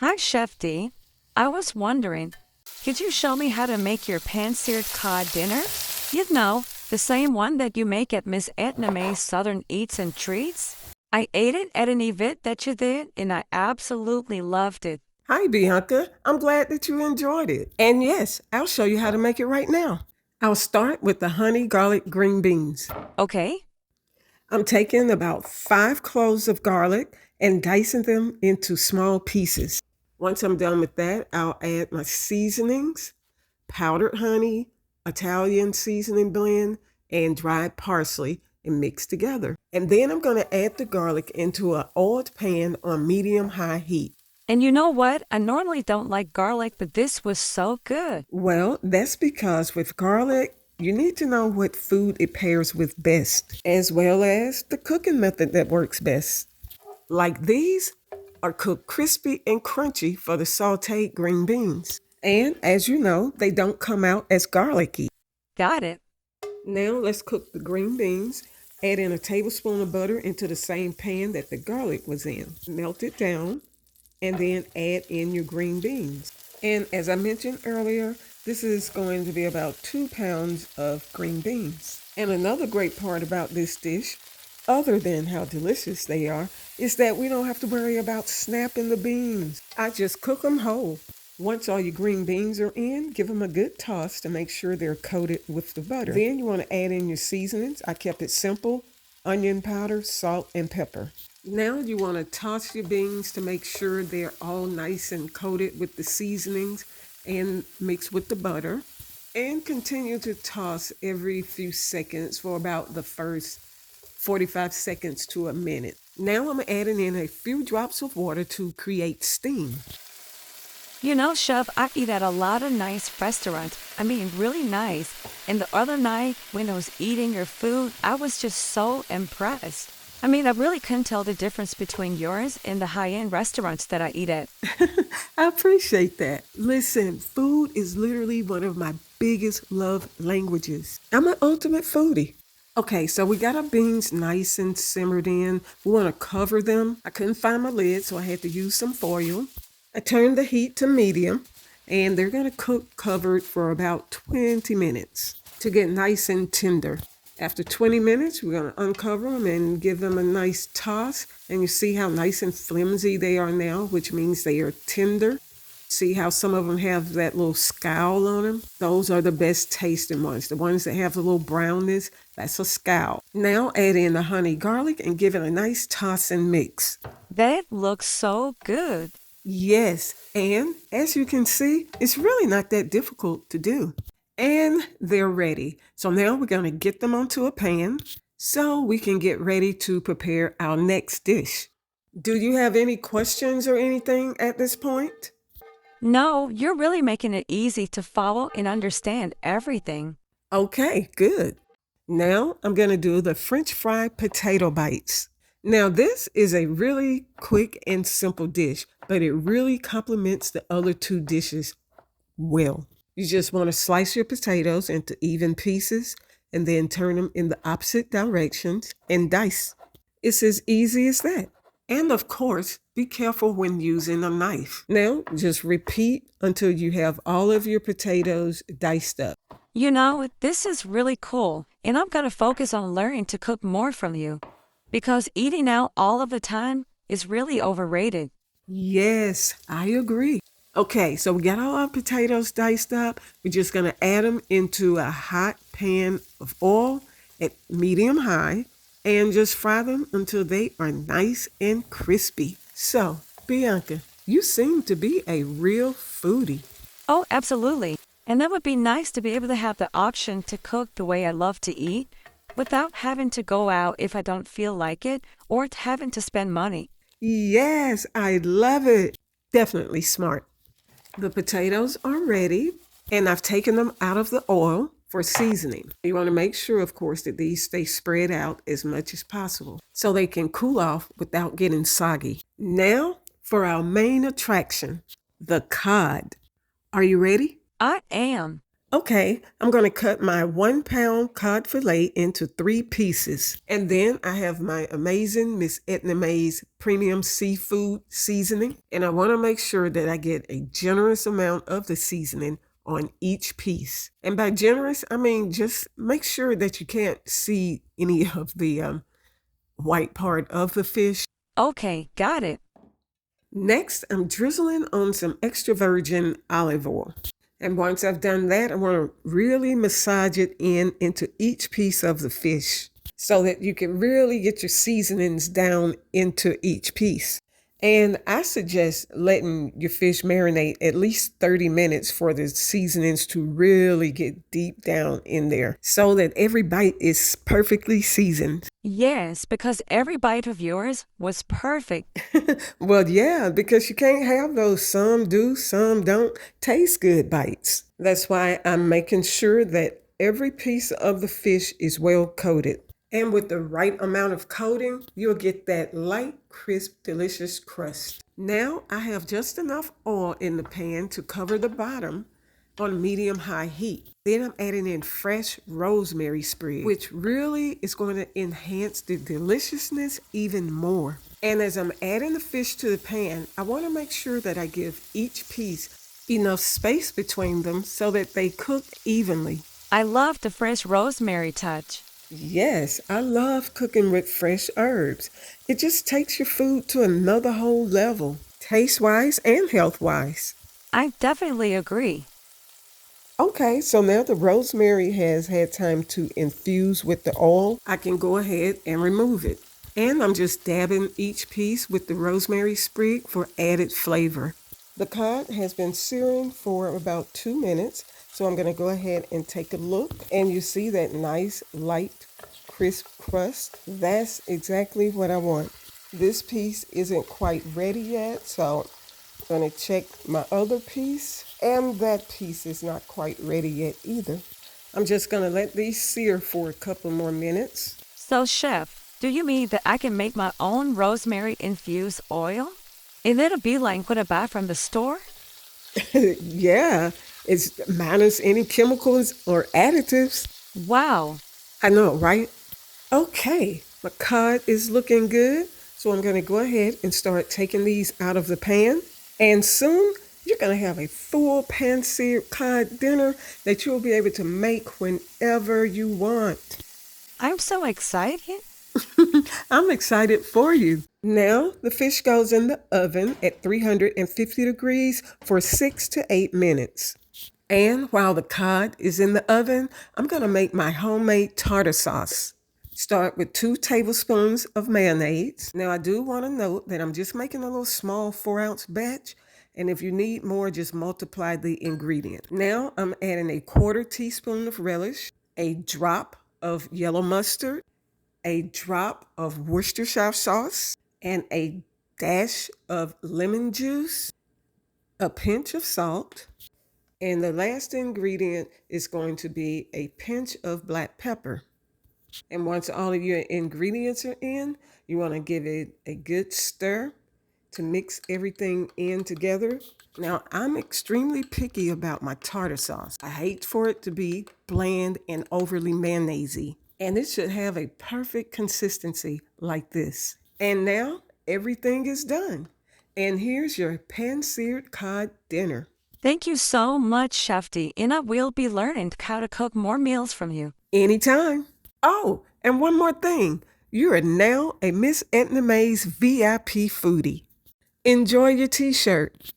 Hi, Chef D. I was wondering, could you show me how to make your pan-seared cod dinner? You know, the same one that you make at Miss Edna Mae's Southern Eats and Treats? I ate it at an event that you did, and I absolutely loved it. Hi, Bianca. I'm glad that you enjoyed it. And yes, I'll show you how to make it right now. I'll start with the honey garlic green beans. Okay? I'm taking about 5 cloves of garlic and dicing them into small pieces. Once I'm done with that, I'll add my seasonings, powdered honey, Italian seasoning blend, and dried parsley and mix together. And then I'm going to add the garlic into an oiled pan on medium-high heat. And you know what? I normally don't like garlic, but this was so good. Well, that's because with garlic, you need to know what food it pairs with best, as well as the cooking method that works best. Like these are cooked crispy and crunchy for the sauteed green beans. And as you know, they don't come out as garlicky. Got it. Now let's cook the green beans. Add in a tablespoon of butter into the same pan that the garlic was in. Melt it down and then add in your green beans. And as I mentioned earlier, this is going to be about 2 pounds of green beans. And another great part about this dish, other than how delicious they are, is that we don't have to worry about snapping the beans. I just cook them whole. Once all your green beans are in, give them a good toss to make sure they're coated with the butter. Then you want to add in your seasonings. I kept it simple: onion powder, salt, and pepper. Now you want to toss your beans to make sure they're all nice and coated with the seasonings and mix with the butter. And continue to toss every few seconds for about the first 45 seconds to a minute. Now I'm adding in a few drops of water to create steam. You know, Chef, I eat at a lot of nice restaurants. I mean, really nice. And the other night, when I was eating your food, I was just so impressed. I mean, I really couldn't tell the difference between yours and the high-end restaurants that I eat at. I appreciate that. Listen, food is literally one of my biggest love languages. I'm an ultimate foodie. Okay, so we got our beans nice and simmered in. We want to cover them. I couldn't find my lid, so I had to use some foil. I turned the heat to medium, and they're going to cook covered for about 20 minutes to get nice and tender. After 20 minutes, we're going to uncover them and give them a nice toss. And you see how nice and flimsy they are now, which means they are tender. See how some of them have that little scowl on them? Those are the best tasting ones. The ones that have a little brownness, that's a scowl. Now add in the honey garlic and give it a nice toss and mix. That looks so good. Yes, and as you can see, it's really not that difficult to do. And they're ready. So now we're going to get them onto a pan so we can get ready to prepare our next dish. Do you have any questions or anything at this point? No, you're really making it easy to follow and understand everything. Okay, good. Now I'm going to do the French fried potato bites. Now this is a really quick and simple dish, but it really complements the other two dishes well. You just want to slice your potatoes into even pieces and then turn them in the opposite directions and dice. It's as easy as that. And of course, be careful when using a knife. Now, just repeat until you have all of your potatoes diced up. You know, this is really cool, and I'm going to focus on learning to cook more from you, because eating out all of the time is really overrated. Yes, I agree. Okay, so we got all our potatoes diced up. We're just going to add them into a hot pan of oil at medium high and just fry them until they are nice and crispy. So, Bianca, you seem to be a real foodie. Oh, absolutely. And that would be nice to be able to have the option to cook the way I love to eat without having to go out if I don't feel like it or having to spend money. Yes, I love it. Definitely smart. The potatoes are ready, and I've taken them out of the oil for seasoning. You want to make sure, of course, that these stay spread out as much as possible so they can cool off without getting soggy. Now for our main attraction, the cod. Are you ready? I am. Okay, I'm going to cut my 1 pound cod fillet into 3 pieces. And then I have my amazing Miss Edna Mae's premium seafood seasoning. And I want to make sure that I get a generous amount of the seasoning on each piece. And by generous, I mean just make sure that you can't see any of the white part of the fish. Okay, got it. Next, I'm drizzling on some extra virgin olive oil. And once I've done that, I want to really massage it into each piece of the fish so that you can really get your seasonings down into each piece. And I suggest letting your fish marinate at least 30 minutes for the seasonings to really get deep down in there so that every bite is perfectly seasoned. Yes, because every bite of yours was perfect. Well, yeah, because you can't have those some do, some don't taste good bites. That's why I'm making sure that every piece of the fish is well coated. And with the right amount of coating, you'll get that light, crisp, delicious crust. Now I have just enough oil in the pan to cover the bottom on medium-high heat. Then I'm adding in fresh rosemary sprig, which really is going to enhance the deliciousness even more. And as I'm adding the fish to the pan, I want to make sure that I give each piece enough space between them so that they cook evenly. I love the fresh rosemary touch. Yes, I love cooking with fresh herbs. It just takes your food to another whole level, taste-wise and health-wise. I definitely agree. Okay, so now the rosemary has had time to infuse with the oil. I can go ahead and remove it. And I'm just dabbing each piece with the rosemary sprig for added flavor. The cod has been searing for about 2 minutes, so I'm going to go ahead and take a look. And you see that nice, light, crisp crust? That's exactly what I want. This piece isn't quite ready yet, so I'm going to check my other piece. And that piece is not quite ready yet either. I'm just going to let these sear for a couple more minutes. So, Chef, do you mean that I can make my own rosemary-infused oil? And it'll be like what I buy from the store? Yeah, it's minus any chemicals or additives. Wow. I know, right? Okay, my cod is looking good. So I'm going to go ahead and start taking these out of the pan. And soon you're going to have a full pan-seared cod dinner that you'll be able to make whenever you want. I'm so excited. I'm excited for you. Now the fish goes in the oven at 350 degrees for 6 to 8 minutes. And while the cod is in the oven, I'm going to make my homemade tartar sauce. Start with 2 tablespoons of mayonnaise. Now I do want to note that I'm just making a little small 4-ounce batch. And if you need more, just multiply the ingredient. Now I'm adding a 1/4 teaspoon of relish, a drop of yellow mustard, a drop of Worcestershire sauce, and a dash of lemon juice, a pinch of salt, and the last ingredient is going to be a pinch of black pepper. And once all of your ingredients are in, you want to give it a good stir to mix everything in together. Now, I'm extremely picky about my tartar sauce. I hate for it to be bland and overly mayonnaise-y. And it should have a perfect consistency like this. And now everything is done. And here's your pan-seared cod dinner. Thank you so much, Chef D, and I will be learning how to cook more meals from you. Anytime. Oh, and one more thing. You are now a Miss Edna Mae's VIP foodie. Enjoy your t-shirt.